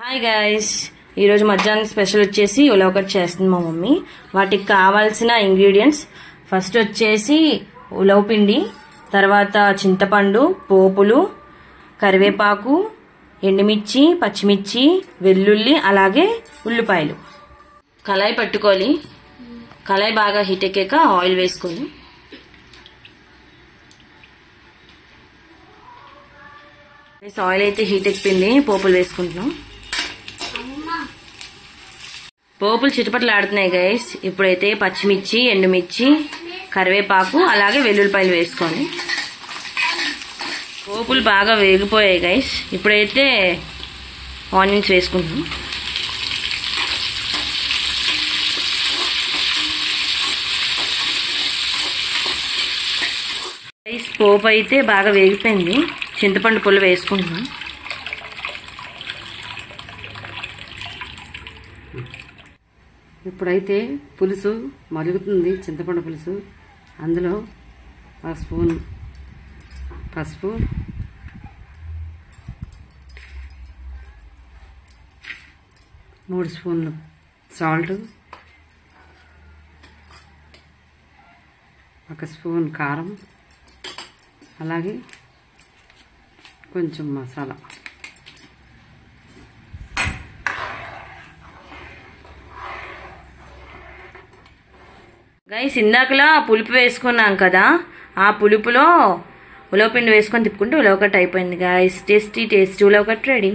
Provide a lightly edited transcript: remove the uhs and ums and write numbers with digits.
Hi guys, ఈరోజు మధ్యాహ్నం special వచ్చేసి ఉలవకట్ చేస్తుంది మా మమ్మీ. వాటికి కావాల్సిన ఇంగ్రీడియంట్స్ ఫస్ట్ వచ్చేసి ఉలవపిండి, తర్వాత చింతపండు, పోపులు, కరివేపాకు, ఎండుమిర్చి, పచ్చిమిర్చి, వెల్లుల్లి, అలాగే ఉల్లిపాయలు. కళాయి పట్టుకోవాలి. కళాయి బాగా హీట్ ఎక్కాక ఆయిల్ వేసుకోవాలి. ఆయిల్ అయితే హీట్ ఎక్కింది, పోపులు వేసుకుంటున్నాం. పోపులు చిటపట్లు ఆడుతున్నాయి గైస్. ఇప్పుడైతే పచ్చిమిర్చి, ఎండుమిర్చి, కరివేపాకు, అలాగే వెల్లుల్లిపాయలు వేసుకోండి. పోపులు బాగా వేగిపోయాయి గైస్. ఇప్పుడైతే ఆనియన్స్ వేసుకుంటున్నాం. గైస్ పోపు అయితే బాగా వేగిపోయింది. చింతపండు పుల్ల వేసుకుంటున్నాం. ఇప్పుడైతే పులుసు మరుగుతుంది, చింతపండు పులుసు. అందులో 1 స్పూన్ పసుపు, 3 స్పూన్లు సాల్ట్, 1 స్పూన్ కారం, అలాగే కొంచెం మసాలా. గైస్ ఇందాకలా పులుపు వేసుకున్నాం కదా, ఆ పులుపులో ఉలవపిండి వేసుకొని తిప్పుకుంటే ఉలవకట్ అయిపోయింది గైస్. Tasty ఉలవకట్ ready.